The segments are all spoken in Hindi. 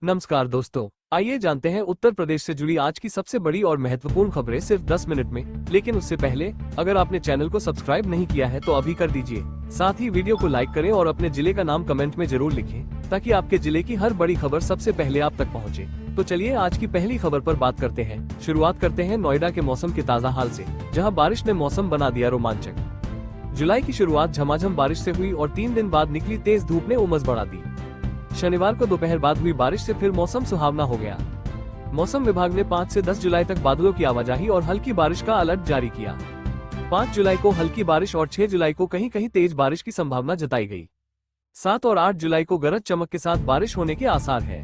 नमस्कार दोस्तों, आइए जानते हैं उत्तर प्रदेश से जुड़ी आज की सबसे बड़ी और महत्वपूर्ण खबरें सिर्फ 10 मिनट में। लेकिन उससे पहले अगर आपने चैनल को सब्सक्राइब नहीं किया है तो अभी कर दीजिए। साथ ही वीडियो को लाइक करें और अपने जिले का नाम कमेंट में जरूर लिखें ताकि आपके जिले की हर बड़ी खबर सबसे पहले आप तक पहुँचे। तो चलिए आज की पहली खबर पर बात करते हैं। शुरुआत करते हैं नोएडा के मौसम के ताज़ा हाल से, जहाँ बारिश ने मौसम बना दिया रोमांचक। जुलाई की शुरुआत झमाझम बारिश से हुई और 3 दिन बाद निकली तेज धूप ने उमस बढ़ा दी। शनिवार को दोपहर बाद हुई बारिश से फिर मौसम सुहावना हो गया। मौसम विभाग ने 5 से 10 जुलाई तक बादलों की आवाजाही और हल्की बारिश का अलर्ट जारी किया। 5 जुलाई को हल्की बारिश और 6 जुलाई को कहीं कहीं तेज बारिश की संभावना जताई गई। 7 और 8 जुलाई को गरज चमक के साथ बारिश होने के आसार है।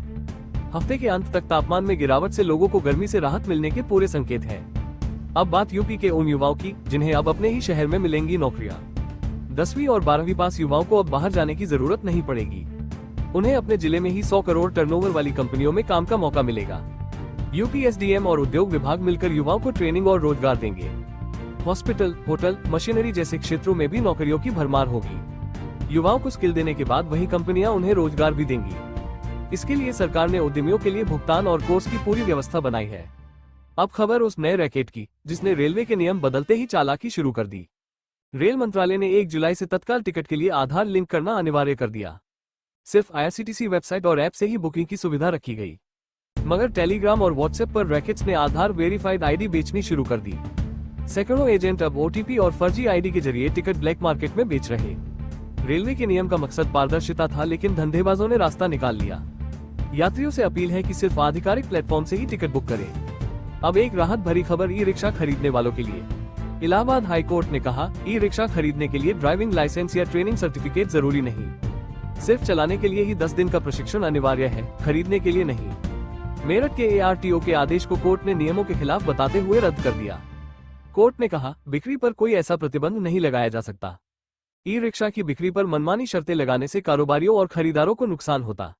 हफ्ते के अंत तक तापमान में गिरावट से लोगों को गर्मी से राहत मिलने के पूरे संकेत हैं। अब बात यूपी के उन युवाओं की जिन्हें अब अपने ही शहर में मिलेंगी नौकरियां। 10वीं और 12वीं पास युवाओं को अब बाहर जाने की जरूरत नहीं पड़ेगी। उन्हें अपने जिले में ही 100 करोड़ टर्नओवर वाली कंपनियों में काम का मौका मिलेगा। यूपी एसडीएम और उद्योग विभाग मिलकर युवाओं को ट्रेनिंग और रोजगार देंगे। हॉस्पिटल, होटल, मशीनरी जैसे क्षेत्रों में भी नौकरियों की भरमार होगी। युवाओं को स्किल देने के बाद वही कंपनियां उन्हें रोजगार भी देंगी। इसके लिए सरकार ने उद्यमियों के लिए भुगतान और कोर्स की पूरी व्यवस्था बनाई है। अब खबर उस नए रैकेट की जिसने रेलवे के नियम बदलते ही चालाकी शुरू कर दी। रेल मंत्रालय ने 1 जुलाई से तत्काल टिकट के लिए आधार लिंक करना अनिवार्य कर दिया। सिर्फ आईआरसीटीसी वेबसाइट और ऐप से ही बुकिंग की सुविधा रखी गई। मगर टेलीग्राम और व्हाट्सएप पर रैकेट्स ने आधार वेरीफाइड आईडी बेचनी शुरू कर दी। सैकड़ों एजेंट अब ओटीपी और फर्जी आईडी के जरिए टिकट ब्लैक मार्केट में बेच रहे। रेलवे के नियम का मकसद पारदर्शिता था, लेकिन धंधेबाजों ने रास्ता निकाल लिया। यात्रियों से अपील है कि सिर्फ आधिकारिक प्लेटफॉर्म से ही टिकट बुक करें। अब एक राहत भरी खबर ई रिक्शा खरीदने वालों के लिए। इलाहाबाद हाई कोर्ट ने कहा, ई रिक्शा खरीदने के लिए ड्राइविंग लाइसेंस या ट्रेनिंग सर्टिफिकेट जरूरी नहीं, सिर्फ चलाने के लिए ही 10 दिन का प्रशिक्षण अनिवार्य है, खरीदने के लिए नहीं। मेरठ के एआरटीओ के आदेश को कोर्ट ने नियमों के खिलाफ बताते हुए रद्द कर दिया। कोर्ट ने कहा, बिक्री पर कोई ऐसा प्रतिबंध नहीं लगाया जा सकता। ई रिक्शा की बिक्री पर मनमानी शर्तें लगाने से कारोबारियों और खरीदारों को नुकसान होता।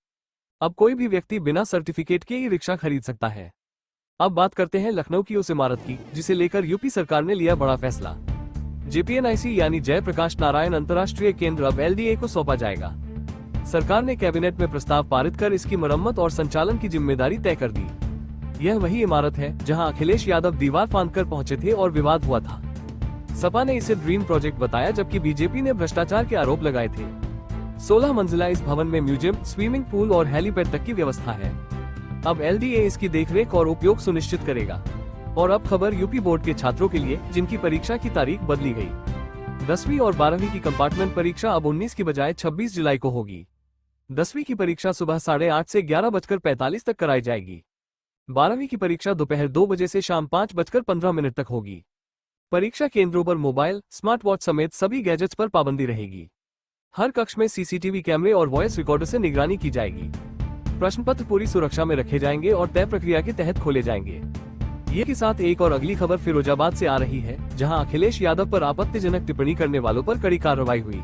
अब कोई भी व्यक्ति बिना सर्टिफिकेट के ई रिक्शा खरीद सकता है। अब बात करते हैं लखनऊ की उस इमारत की जिसे लेकर यूपी सरकार ने लिया बड़ा फैसला। जेपीएनआईसी यानी जयप्रकाश नारायण अंतर्राष्ट्रीय केंद्र अब एलडीए को सौंपा जाएगा। सरकार ने कैबिनेट में प्रस्ताव पारित कर इसकी मरम्मत और संचालन की जिम्मेदारी तय कर दी। यह वही इमारत है जहां अखिलेश यादव दीवार फांदकर पहुंचे थे और विवाद हुआ था। सपा ने इसे ड्रीम प्रोजेक्ट बताया, जबकि बीजेपी ने भ्रष्टाचार के आरोप लगाए थे। 16 मंजिला इस भवन में म्यूजियम, स्विमिंग पूल और हेलीपैड तक की व्यवस्था है। अब एलडीए इसकी देखरेख और उपयोग सुनिश्चित करेगा। और अब खबर यूपी बोर्ड के छात्रों के लिए जिनकी परीक्षा की तारीख बदली गई। 10वीं और 12वीं की कंपार्टमेंट परीक्षा अब 19 की बजाय 26 जुलाई को होगी। 10वीं की परीक्षा सुबह 8:30 से 11:45 तक कराई जाएगी। 12वीं की परीक्षा दोपहर 2 बजे से शाम 5:15 तक होगी। परीक्षा केंद्रों पर मोबाइल, स्मार्ट वॉच समेत सभी गैजेट्स पर पाबंदी रहेगी। हर कक्ष में सीसीटीवी कैमरे और वॉइस रिकॉर्डर से निगरानी की जाएगी। प्रश्न पत्र पूरी सुरक्षा में रखे जाएंगे और तय प्रक्रिया के तहत खोले जाएंगे। ये के साथ एक और अगली खबर फिरोजाबाद से आ रही है, जहां अखिलेश यादव पर आपत्तिजनक टिप्पणी करने वालों पर कड़ी कार्रवाई हुई।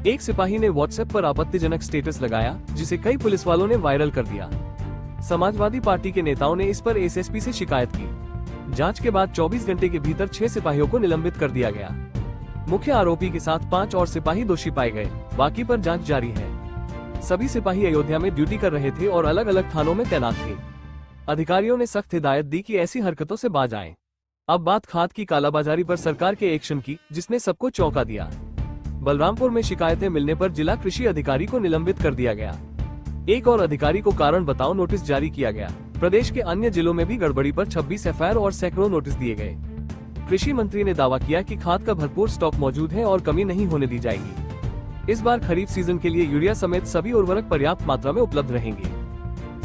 एक सिपाही ने व्हाट्सएप पर आपत्तिजनक स्टेटस लगाया, जिसे कई पुलिस वालों ने वायरल कर दिया। समाजवादी पार्टी के नेताओं ने इस पर एसएसपी से शिकायत की। जांच के बाद 24 घंटे के भीतर 6 सिपाहियों को निलंबित कर दिया गया। मुख्य आरोपी के साथ 5 और सिपाही दोषी पाए गए, बाकी पर जांच जारी है। सभी सिपाही अयोध्या में ड्यूटी कर रहे थे और अलग अलग थानों में तैनात थे। अधिकारियों ने सख्त हिदायत दी कि ऐसी हरकतों से बाज आएं। अब बात खाद की कालाबाजारी पर सरकार के एक्शन की, जिसने सबको चौंका दिया। बलरामपुर में शिकायतें मिलने पर जिला कृषि अधिकारी को निलंबित कर दिया गया। एक और अधिकारी को कारण बताओ नोटिस जारी किया गया। प्रदेश के अन्य जिलों में भी गड़बड़ी पर 26 एफआईआर और सैकड़ों नोटिस दिए गए। कृषि मंत्री ने दावा किया कि खाद का भरपूर स्टॉक मौजूद है और कमी नहीं होने दी जाएगी। इस बार खरीफ सीजन के लिए यूरिया समेत सभी उर्वरक पर्याप्त मात्रा में उपलब्ध रहेंगे।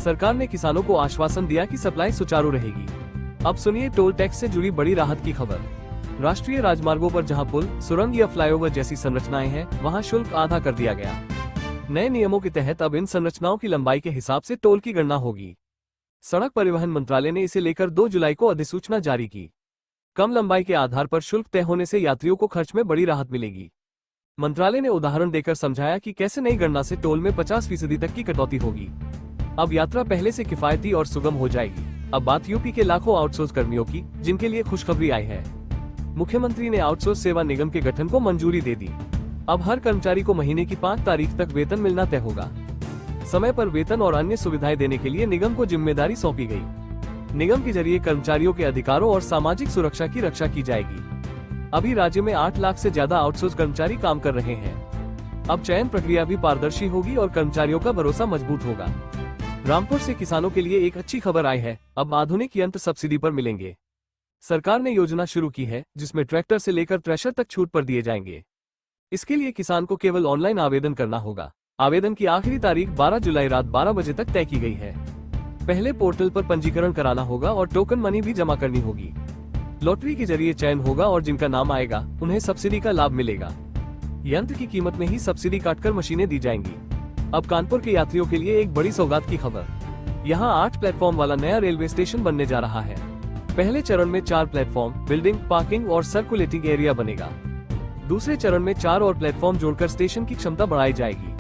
सरकार ने किसानों को आश्वासन दिया कि सप्लाई सुचारू रहेगी। अब सुनिए टोल टैक्स से जुड़ी बड़ी राहत की खबर। राष्ट्रीय राजमार्गों पर जहां पुल, सुरंग या फ्लाईओवर जैसी संरचनाएं हैं, वहां शुल्क आधा कर दिया गया। नए नियमों के तहत अब इन संरचनाओं की लंबाई के हिसाब से टोल की गणना होगी। सड़क परिवहन मंत्रालय ने इसे लेकर 2 जुलाई को अधिसूचना जारी की। कम लंबाई के आधार पर शुल्क तय होने से यात्रियों को खर्च में बड़ी राहत मिलेगी। मंत्रालय ने उदाहरण देकर समझाया कि कैसे नई गणना से टोल में 50% तक की कटौती होगी। अब यात्रा पहले से किफायती और सुगम हो जाएगी। अब बात यूपी के लाखों आउटसोर्स कर्मियों की, जिनके लिए खुशखबरी आई है। मुख्यमंत्री ने आउटसोर्स सेवा निगम के गठन को मंजूरी दे दी। अब हर कर्मचारी को महीने की 5 तारीख तक वेतन मिलना तय होगा। समय पर वेतन और अन्य सुविधाएं देने के लिए निगम को जिम्मेदारी सौंपी गई। निगम के जरिए कर्मचारियों के अधिकारों और सामाजिक सुरक्षा की रक्षा की जाएगी। अभी राज्य में 8 लाख से ज्यादा आउटसोर्स कर्मचारी काम कर रहे हैं। अब चयन प्रक्रिया भी पारदर्शी होगी और कर्मचारियों का भरोसा मजबूत होगा। रामपुर से किसानों के लिए एक अच्छी खबर आई है, अब आधुनिक यंत्र सब्सिडी पर मिलेंगे। सरकार ने योजना शुरू की है जिसमें ट्रैक्टर से लेकर थ्रेशर तक छूट पर दिए जाएंगे। इसके लिए किसान को केवल ऑनलाइन आवेदन करना होगा। आवेदन की आखिरी तारीख 12 जुलाई रात 12 बजे तक तय की गई है। पहले पोर्टल पर पंजीकरण कराना होगा और टोकन मनी भी जमा करनी होगी। लॉटरी के जरिए चयन होगा और जिनका नाम आएगा उन्हें सब्सिडी का लाभ मिलेगा। यंत्र की कीमत में ही सब्सिडी काटकर मशीनें दी जाएंगी। अब कानपुर के यात्रियों के लिए एक बड़ी सौगात की खबर। यहाँ 8 प्लेटफॉर्म वाला नया रेलवे स्टेशन बनने जा रहा है। पहले चरण में 4 प्लेटफॉर्म, बिल्डिंग, पार्किंग और सर्कुलेटिंग एरिया बनेगा। दूसरे चरण में 4 और प्लेटफॉर्म जोड़कर स्टेशन की क्षमता बढ़ाई जाएगी।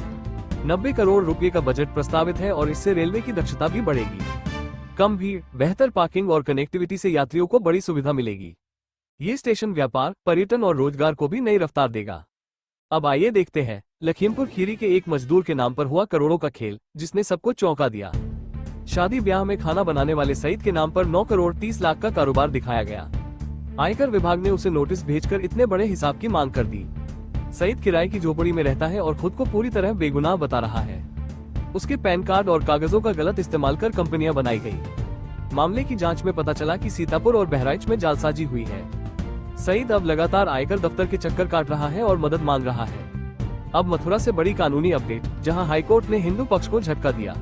90 करोड़ रुपए का बजट प्रस्तावित है और इससे रेलवे की दक्षता भी बढ़ेगी। कम भीड़, बेहतर पार्किंग और कनेक्टिविटी से यात्रियों को बड़ी सुविधा मिलेगी। ये स्टेशन व्यापार, पर्यटन और रोजगार को भी नई रफ्तार देगा। अब आइए देखते हैं लखीमपुर खीरी के एक मजदूर के नाम पर हुआ करोड़ों का खेल, जिसने सबको चौंका दिया। शादी ब्याह में खाना बनाने वाले सईद के नाम पर 9 करोड़ 30 लाख का कारोबार दिखाया गया। आयकर विभाग ने उसे नोटिस भेजकर इतने बड़े हिसाब की मांग कर दी। सईद किराए की झोपड़ी में रहता है और खुद को पूरी तरह बेगुनाह बता रहा है। उसके पैन कार्ड और कागजों का गलत इस्तेमाल कर कंपनियां बनाई गई। मामले की जांच में पता चला कि सीतापुर और बहराइच में जालसाजी हुई है। सईद अब लगातार आयकर दफ्तर के चक्कर काट रहा है और मदद मांग रहा है। अब मथुरा से बड़ी कानूनी अपडेट, जहां हाईकोर्ट ने हिंदू पक्ष को झटका दिया।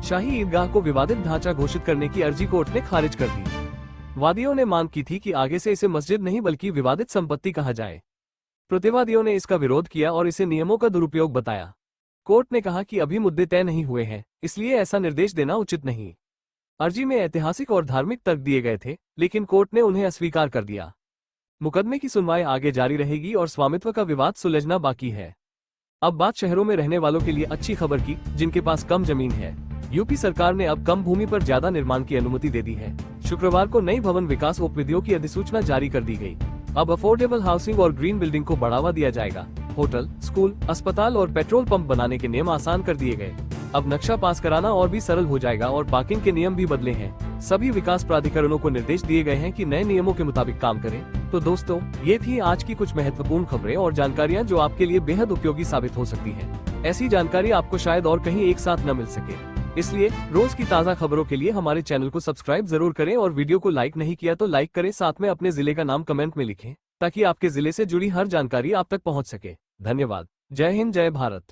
शाही ईदगाह को विवादित ढांचा घोषित करने की अर्जी कोर्ट ने खारिज कर दी। वादियों ने मांग की थी कि आगे से इसे मस्जिद नहीं बल्कि विवादित संपत्ति कहा जाए। प्रतिवादियों ने इसका विरोध किया और इसे नियमों का दुरुपयोग बताया। कोर्ट ने कहा कि अभी मुद्दे तय नहीं हुए हैं, इसलिए ऐसा निर्देश देना उचित नहीं। अर्जी में ऐतिहासिक और धार्मिक तर्क दिए गए थे, लेकिन कोर्ट ने उन्हें अस्वीकार कर दिया। मुकदमे की सुनवाई आगे जारी रहेगी और स्वामित्व का विवाद सुलझना बाकी है। अब बात शहरों में रहने वालों के लिए अच्छी खबर की, जिनके पास कम जमीन है। यूपी सरकार ने अब कम भूमि पर ज्यादा निर्माण की अनुमति दे दी है। शुक्रवार को नई भवन विकास उपविधियों की अधिसूचना जारी कर दी गई। अब अफोर्डेबल हाउसिंग और ग्रीन बिल्डिंग को बढ़ावा दिया जाएगा। होटल, स्कूल, अस्पताल और पेट्रोल पंप बनाने के नियम आसान कर दिए गए। अब नक्शा पास कराना और भी सरल हो जाएगा और पार्किंग के नियम भी बदले हैं। सभी विकास प्राधिकरणों को निर्देश दिए गए हैं कि नए नियमों के मुताबिक काम करें। तो दोस्तों, ये थी आज की कुछ महत्वपूर्ण खबरें और जानकारियां जो आपके लिए बेहद उपयोगी साबित हो सकती हैं। ऐसी जानकारी आपको शायद और कहीं एक साथ न मिल सके, इसलिए रोज की ताज़ा खबरों के लिए हमारे चैनल को सब्सक्राइब जरूर करें और वीडियो को लाइक नहीं किया तो लाइक करें। साथ में अपने जिले का नाम कमेंट में लिखें ताकि आपके जिले से जुड़ी हर जानकारी आप तक पहुंच सके। धन्यवाद। जय हिंद, जय भारत।